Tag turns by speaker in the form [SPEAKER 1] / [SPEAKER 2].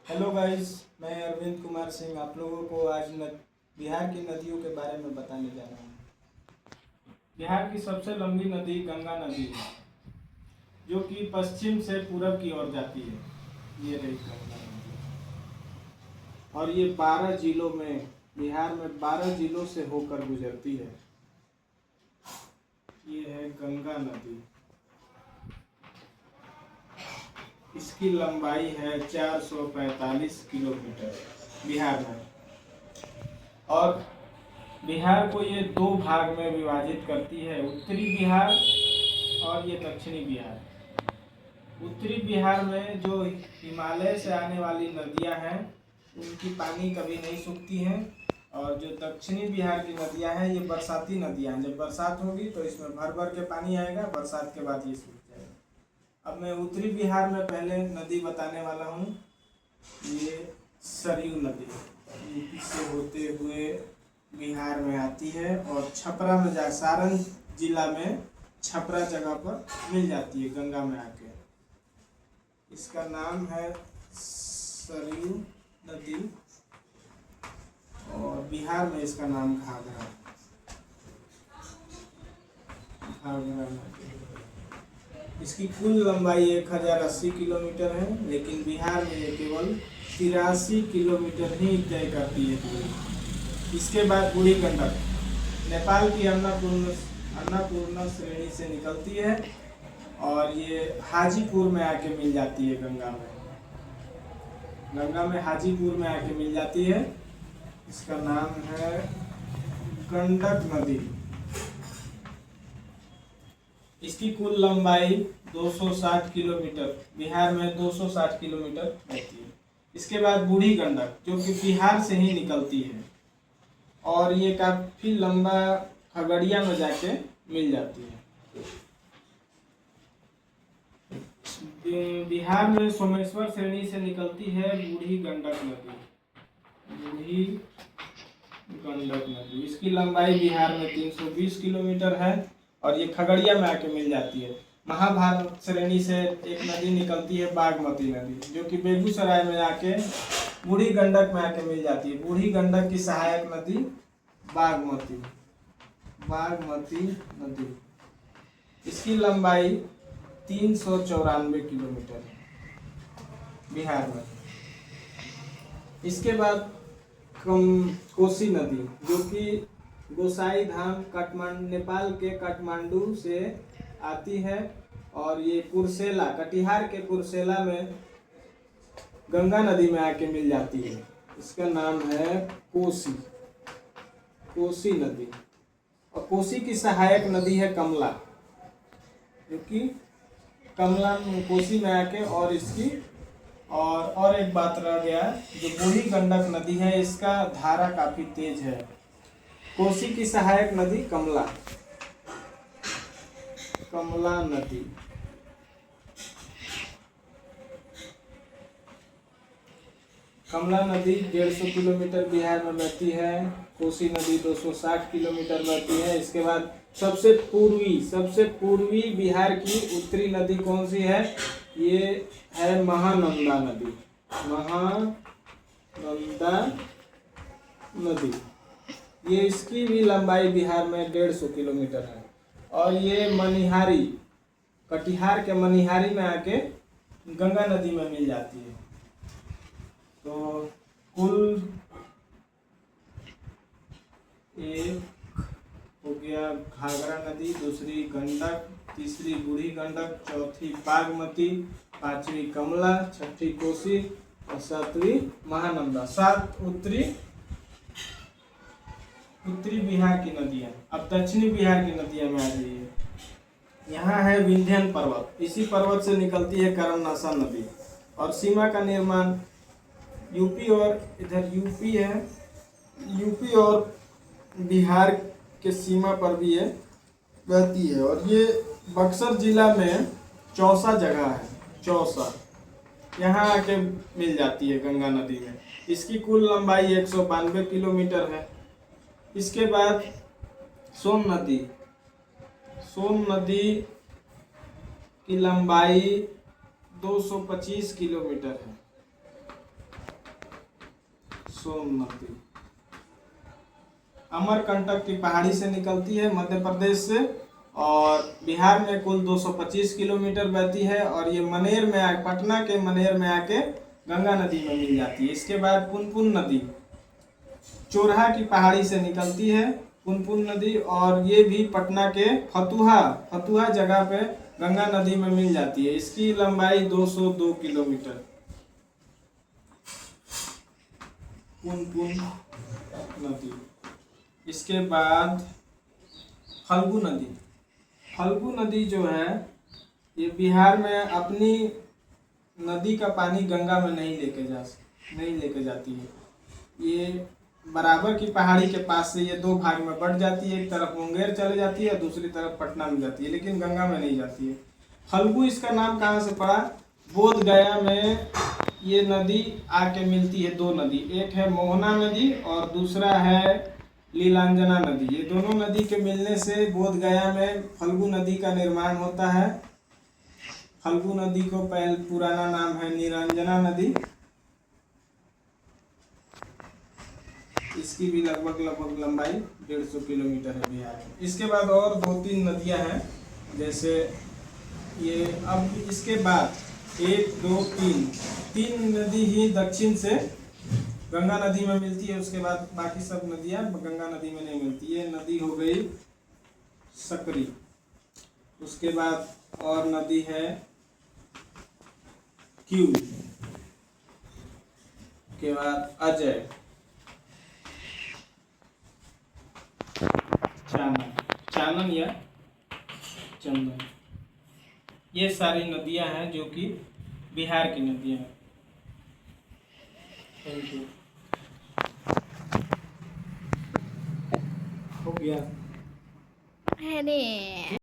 [SPEAKER 1] Hello guys, मैं अरविंद कुमार सिंह आप लोगों को आज बिहार की नदियों के बारे में बताने जा रहा हूँ। बिहार की सबसे लंबी नदी गंगा नदी है, जो कि पश्चिम से पूरब की ओर जाती है। ये रही गंगा नदी, और ये 12 जिलों में, बिहार में 12 जिलों से होकर गुजरती है। ये है गंगा नदी। इसकी लंबाई है 445 किलोमीटर बिहार में। और बिहार को ये दो भाग में विभाजित करती है, उत्तरी बिहार और ये दक्षिणी बिहार। उत्तरी बिहार में जो हिमालय से आने वाली नदियां हैं, उनकी पानी कभी नहीं सूखती हैं। और जो दक्षिणी बिहार की नदियां हैं, ये बरसाती नदियां हैं। जब बरसात होगी तो इसमें भर भर के पानी आएगा, बरसात के बाद ये सूख जाएगा। अब मैं उत्तरी बिहार में पहले नदी बताने वाला हूँ। ये सरयू नदी यूपी से होते हुए बिहार में आती है और छपरा में सारण जिला में छपरा जगह पर मिल जाती है गंगा में आके। इसका नाम है सरयू नदी और बिहार में इसका नाम घाघरा नदी। इसकी कुल लंबाई 1080 किलोमीटर है, लेकिन बिहार में ये केवल 83 किलोमीटर ही तय करती है दूरी। इसके बाद बूढ़ी गंडक नेपाल की अन्नपूर्णा श्रेणी से निकलती है और ये हाजीपुर में आके मिल जाती है गंगा में हाजीपुर में आके मिल जाती है। इसका नाम है गंडक नदी। इसकी कुल लंबाई 260 किलोमीटर, बिहार में 260 किलोमीटर रहती है। इसके बाद बूढ़ी गंडक, जो कि बिहार से ही निकलती है और ये काफी लंबा खगड़िया में जाके मिल जाती है। बिहार में सोमेश्वर श्रेणी से निकलती है बूढ़ी गंडक नदी। इसकी लंबाई बिहार में 320 किलोमीटर है और ये खगड़िया में आके मिल जाती है। महाभारत श्रेणी से एक नदी निकलती है बागमती नदी, जो कि बेगूसराय में आके बूढ़ी गंडक में आके मिल जाती है। बूढ़ी गंडक की सहायक नदी बागमती नदी। इसकी लंबाई 394 किलोमीटर है बिहार में। इसके बाद कोसी नदी, जो कि गोसाई धाम नेपाल के काठमांडू से आती है और ये कुर्सेला, कटिहार के कुर्सेला में गंगा नदी में आके मिल जाती है। इसका नाम है कोसी नदी। और कोसी की सहायक नदी है कमला, जो कि कमला कोसी में आके, और इसकी और एक बात रह गया, जो बूढ़ी गंडक नदी है, इसका धारा काफी तेज है। कोसी की सहायक नदी कमला नदी। कमला नदी 150 किलोमीटर बिहार में बहती है। कोसी नदी 260 किलोमीटर बहती है। इसके बाद सबसे पूर्वी बिहार की उत्तरी नदी कौन सी है? ये है महानंदा नदी। ये इसकी भी लंबाई बिहार में 150 किलोमीटर है और ये कटिहार के मनिहारी में आके गंगा नदी में मिल जाती है। तो कुल एक हो गया घाघरा नदी, दूसरी गंडक, तीसरी बूढ़ी गंडक, चौथी बागमती, पांचवी कमला, छठी कोसी और सातवीं महानंदा। 7 उत्तरी बिहार की नदियां। अब दक्षिणी बिहार की नदियां में आ जाइए। यहाँ है विंध्यन पर्वत, इसी पर्वत से निकलती है करमनाशा नदी और सीमा का निर्माण यूपी और बिहार के सीमा पर भी ये बहती है। और ये बक्सर जिला में चौसा जगह है, यहाँ आके मिल जाती है गंगा नदी में। इसकी कुल लंबाई 192 किलोमीटर है। इसके बाद सोन नदी की लंबाई 225 किलोमीटर है। सोन नदी अमरकंटक की पहाड़ी से निकलती है मध्य प्रदेश से, और बिहार में कुल 225 किलोमीटर बहती है, और ये मनेर में पटना के मनेर में आके गंगा नदी में मिल जाती है। इसके बाद पुनपुन नदी चोरहा की पहाड़ी से निकलती है पुनपुन नदी, और ये भी पटना के फतुहा जगह पे गंगा नदी में मिल जाती है। इसकी लंबाई 202 किलोमीटर। पुनपुन नदी। इसके बाद फल्गु नदी जो है ये बिहार में अपनी नदी का पानी गंगा में नहीं लेके जाती है। ये बराबर की पहाड़ी के पास से ये दो भाग में बढ़ जाती है, एक तरफ मुंगेर चले जाती है, दूसरी तरफ पटना में जाती है, लेकिन गंगा में नहीं जाती है। फल्गु इसका नाम कहाँ से पड़ा? बोध गया में ये नदी आके मिलती है। दो नदी, एक है मोहना नदी और दूसरा है लीलांजना नदी। ये दोनों नदी के मिलने से बोध गया में फल्गु नदी का निर्माण होता है। फल्गु नदी को पहले पुराना नाम है निरंजना नदी। इसकी भी लगभग लंबाई 150 किलोमीटर है बिहार में। इसके बाद और 2-3 नदियां हैं, जैसे ये अब इसके बाद 1, 2, 3 नदी ही दक्षिण से गंगा नदी में मिलती है। उसके बाद बाकी सब नदियां गंगा नदी में नहीं मिलती। ये नदी हो गई सकरी। उसके बाद और नदी है क्यू, के बाद अजय, चानन या चंदन। ये सारी नदियां हैं जो कि बिहार की नदियां हैं। Thank you. हो गया।
[SPEAKER 2] अरे